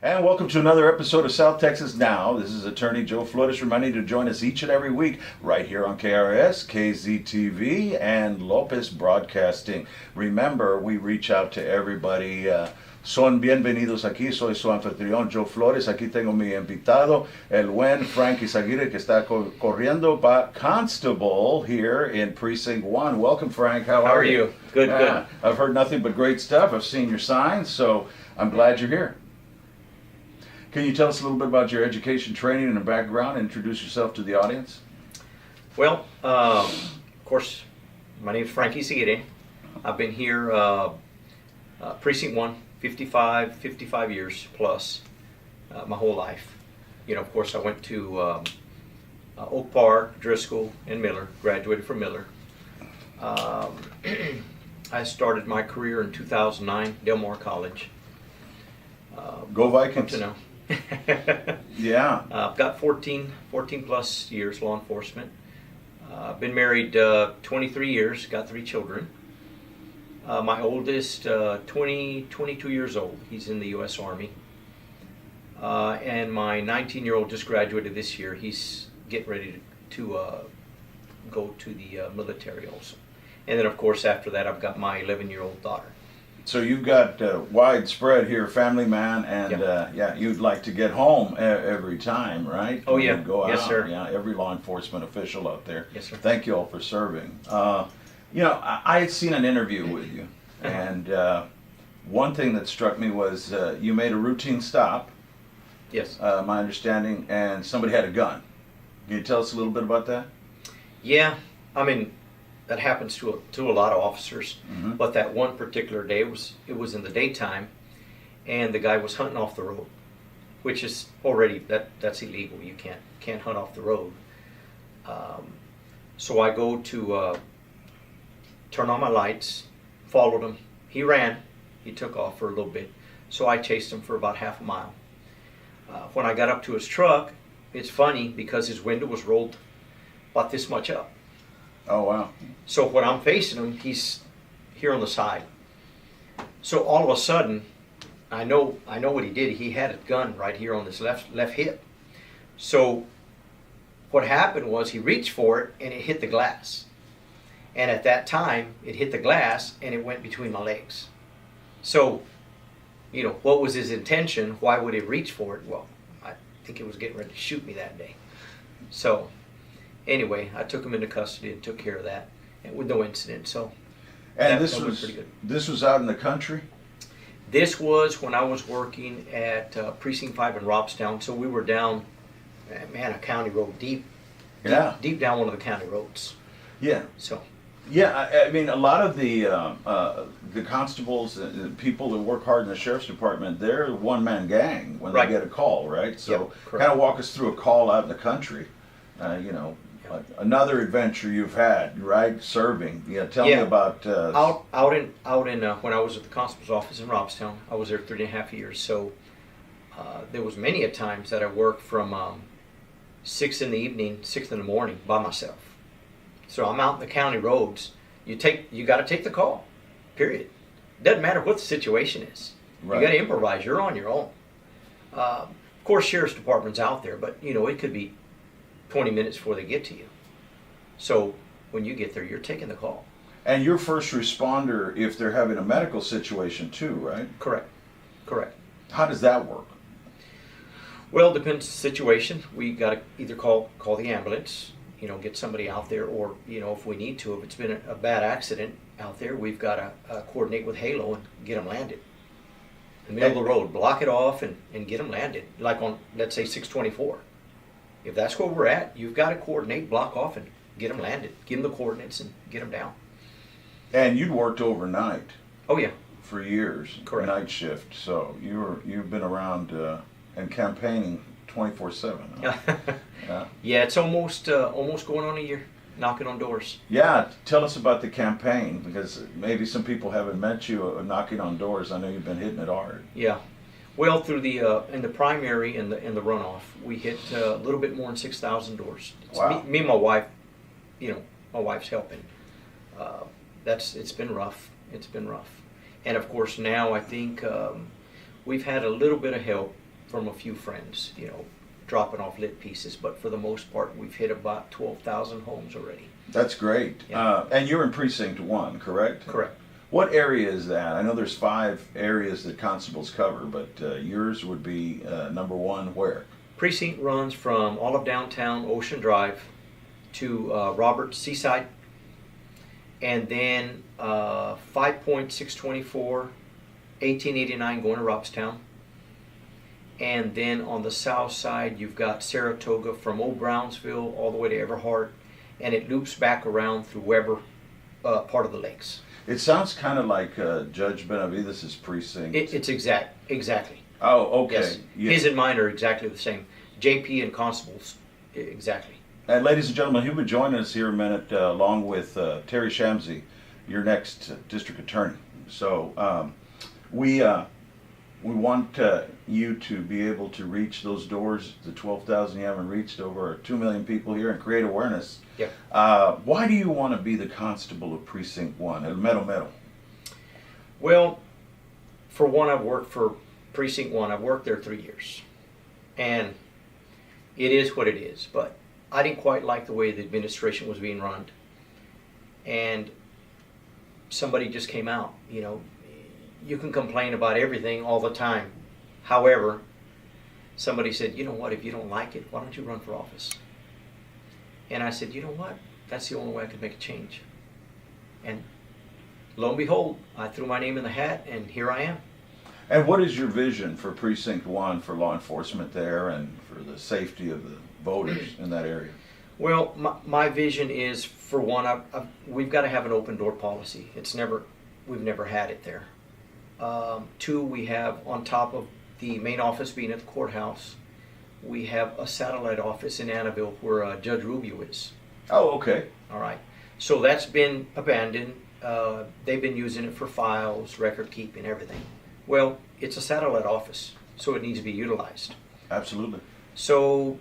And welcome to another episode of South Texas Now. This is Attorney Joe Flores reminding you to join us each and every week right here on KRS, KZTV, and Lopez Broadcasting. Remember, we reach out to everybody. Son bienvenidos aquí. Soy su anfitrión Joe Flores. Aquí tengo mi invitado, el buen Frank Yzaguirre, que está corriendo para Constable here in Precinct 1. Welcome, Frank. How are you? Good, good. I've heard nothing but great stuff. I've seen your signs, so I'm glad you're here. Can you tell us a little bit about your education, training, and background, and introduce yourself to the audience? Well, of course, my name is Frank Yzaguirre. I've been here, Precinct 1, 55 years plus, my whole life. You know, of course, I went to Oak Park, Driscoll, and Miller, graduated from Miller. I started my career in 2009, Del Mar College. Go Vikings. To know. Yeah. I've got 14 plus years law enforcement. Been married 23 years, got 3 children. My oldest, 22 years old. He's in the U.S. Army. And my 19-year-old just graduated this year. He's getting ready to go to the military also. And then, of course, after that, I've got my 11-year-old daughter. So you've got widespread here, family man, and yeah, you'd like to get home every time, right? Oh, yeah. Go out. Yes, sir. Yeah, every law enforcement official out there. Yes, sir. Thank you all for serving. You know, I had seen an interview with you, and one thing that struck me was you made a routine stop. Yes. My understanding, and somebody had a gun. Can you tell us a little bit about that? Yeah, I mean, that happens to a lot of officers. Mm-hmm. But that one particular day, it was in the daytime, and the guy was hunting off the road, which is already that's illegal. You can't hunt off the road. So I go to turn on my lights, followed him. He ran. He took off for a little bit. So I chased him for about half a mile. When I got up to his truck, it's funny because his window was rolled about this much up. Oh, wow. So when I'm facing him, he's here on the side. So all of a sudden, I know what he did. He had a gun right here on his left hip. So what happened was he reached for it and it hit the glass. And at that time, it hit the glass and it went between my legs. So, you know, what was his intention? Why would he reach for it? Well, I think he was getting ready to shoot me that day. So anyway, I took him into custody and took care of that with no incident. So And that was pretty good. This was out in the country? This was when I was working at Precinct 5 in Robstown. So we were down, man, a county road deep down one of the county roads. Yeah. So. Yeah, I mean, a lot of the constables, the people that work hard in the sheriff's department, they're a one-man gang when they get a call, right? So Yep, kind of walk us through a call out in the country, you know, another adventure you've had, right? Serving. Yeah, tell me about... Out in when I was at the constable's office in Robstown, I was there 3.5 years. So there was many a times that I worked from 6 in the evening, 6 in the morning by myself. So I'm out in the county roads. You got to take the call, period. Doesn't matter what the situation is. Right. You got to improvise. You're on your own. Of course, sheriff's department's out there, but you know it could be 20 minutes before they get to you. So when you get there, you're taking the call. And you're first responder if they're having a medical situation too, right? Correct. How does that work? Well, it depends on the situation. We got to either call the ambulance, you know, get somebody out there, or, you know, if we need to, if it's been a bad accident out there, we've got to coordinate with Halo and get them landed. In the middle of the road, block it off and get them landed, like on, let's say, 624. If that's where we're at, you've got to coordinate, block off, and get them landed. Give them the coordinates and get them down. And you'd worked overnight. Oh, yeah. For years. Correct. Night shift. So you've been around and campaigning 24/7. Huh? Yeah, it's almost going on a year, knocking on doors. Yeah, tell us about the campaign, because maybe some people haven't met you knocking on doors. I know you've been hitting it hard. Yeah, well, through the in the primary and the runoff, we hit a little bit more than 6,000 doors. Wow. Me and my wife, you know, my wife's helping. It's been rough. It's been rough, and of course now I think we've had a little bit of help from a few friends, dropping off lit pieces. But for the most part, we've hit about 12,000 homes already. That's great. Yeah. And you're in Precinct 1, correct? Correct. What area is that? I know there's 5 areas that constables cover, but yours would be number 1 where? Precinct runs from all of downtown Ocean Drive to Roberts Seaside, and then 5.624, 1889 going to Robstown. And then on the south side, you've got Saratoga from Old Brownsville all the way to Everhart, and it loops back around through Weber, part of the lakes. It sounds kind of like Judge Benavidez's precinct. It's exactly. Oh, okay. Yes. Yeah. His and mine are exactly the same. JP and Constables, exactly. And ladies and gentlemen, he'll be joining us here in a minute, along with Terry Shamsi, your next district attorney. So we want you to be able to reach those doors, the 12,000 you haven't reached, over 2 million people here, and create awareness. Yeah. Why do you want to be the constable of Precinct 1, El Mero Mero? Well, for one, I've worked for Precinct 1. I've worked there 3 years. And it is what it is. But I didn't quite like the way the administration was being run. And somebody just came out, you can complain about everything all the time. However, somebody said, you know what, if you don't like it, why don't you run for office? And I said, you know what, that's the only way I could make a change. And lo and behold, I threw my name in the hat, and here I am. And what is your vision for Precinct 1 for law enforcement there and for the safety of the voters in that area? Well, my vision is, for one, we've got to have an open door policy. We've never had it there. 2, we have, on top of the main office being at the courthouse, we have a satellite office in Annabelle where Judge Rubio is. Oh, okay. All right. So that's been abandoned. They've been using it for files, record keeping, everything. Well, it's a satellite office, so it needs to be utilized. Absolutely. So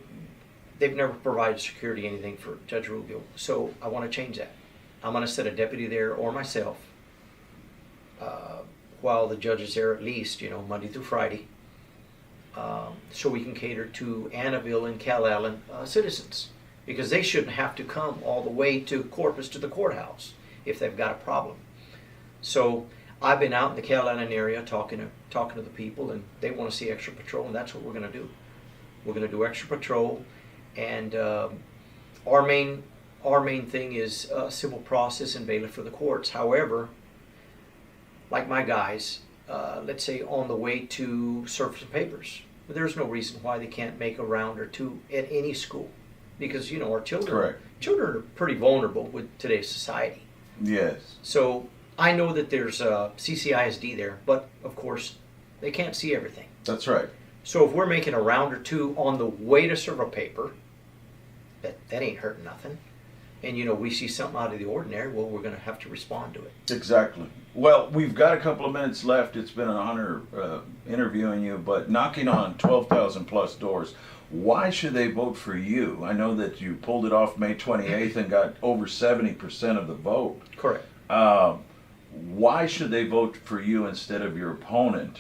they've never provided security, anything for Judge Rubio. So I want to change that. I'm going to set a deputy there, or myself, while the judge is there, at least, Monday through Friday, so we can cater to Annabelle and Calallen citizens, because they shouldn't have to come all the way to Corpus to the courthouse if they've got a problem. So I've been out in the Calallen area talking to the people, and they want to see extra patrol, and that's what we're going to do. We're going to do extra patrol, and our main thing is civil process and bailiff for the courts. However, like my guys, let's say on the way to serve some papers, there's no reason why they can't make a round or two at any school, because our children are pretty vulnerable with today's society. Yes. So I know that there's CCISD there, but of course they can't see everything. That's right. So if we're making a round or two on the way to serve a paper, that ain't hurting nothing. And we see something out of the ordinary, well, we're going to have to respond to it. Exactly. Well, we've got a couple of minutes left. It's been an honor interviewing you, but knocking on 12,000 plus doors, why should they vote for you? I know that you pulled it off May 28th and got over 70% of the vote. Correct. Why should they vote for you instead of your opponent,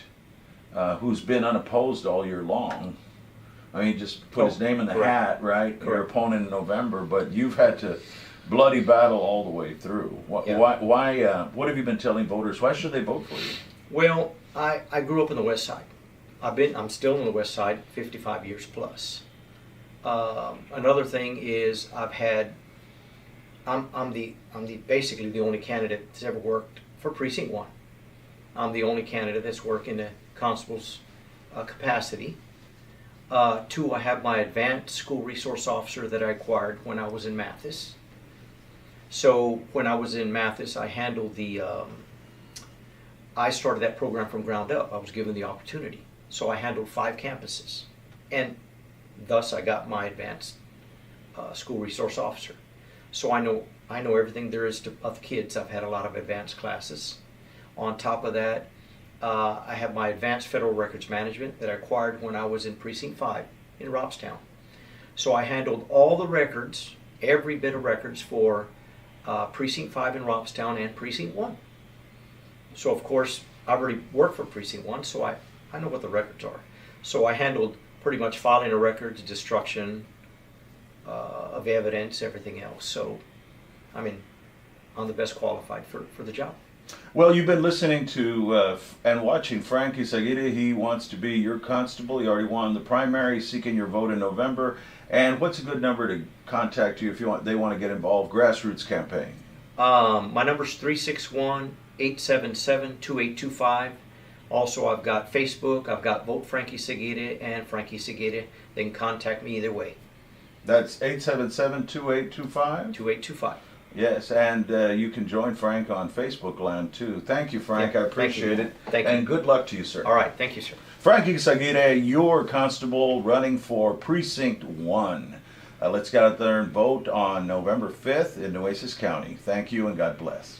who's been unopposed all year long? I mean, just put his name in the hat, right? Correct. Your opponent in November, but you've had to bloody battle all the way through. Why? What have you been telling voters? Why should they vote for you? Well, I grew up in the West Side. I'm still in the West Side, 55 years plus. Another thing is I'm basically the only candidate that's ever worked for Precinct 1. I'm the only candidate that's worked in the constable's capacity. 2, I have my advanced school resource officer that I acquired when I was in Mathis. So when I was in Mathis, I handled I started that program from ground up. I was given the opportunity. So I handled 5 campuses. And thus I got my advanced school resource officer. So I know everything there is of the kids. I've had a lot of advanced classes. On top of that, I have my advanced federal records management that I acquired when I was in Precinct 5 in Robstown. So I handled all the records, every bit of records for Precinct 5 in Robstown and Precinct 1. So of course, I've already worked for Precinct 1, so I know what the records are. So I handled pretty much filing of records, destruction of evidence, everything else. So, I mean, I'm the best qualified for the job. Well, you've been listening to and watching Frank Yzaguirre. He wants to be your constable. He already won the primary, seeking your vote in November. And what's a good number to contact you if you want? They want to get involved. Grassroots campaign. My number's 361-877-2825. Also, I've got Facebook. I've got Vote Frankie Yzaguirre and Frankie Yzaguirre. They can contact me either way. That's 877-2825? 2825. Yes, and you can join Frank on Facebook land too. Thank you, Frank. Yeah, I appreciate it. Thank you. And good luck to you, sir. All right. Thank you, sir. Frank Yzaguirre, your constable running for Precinct 1. Let's get out there and vote on November 5th in Nueces County. Thank you and God bless.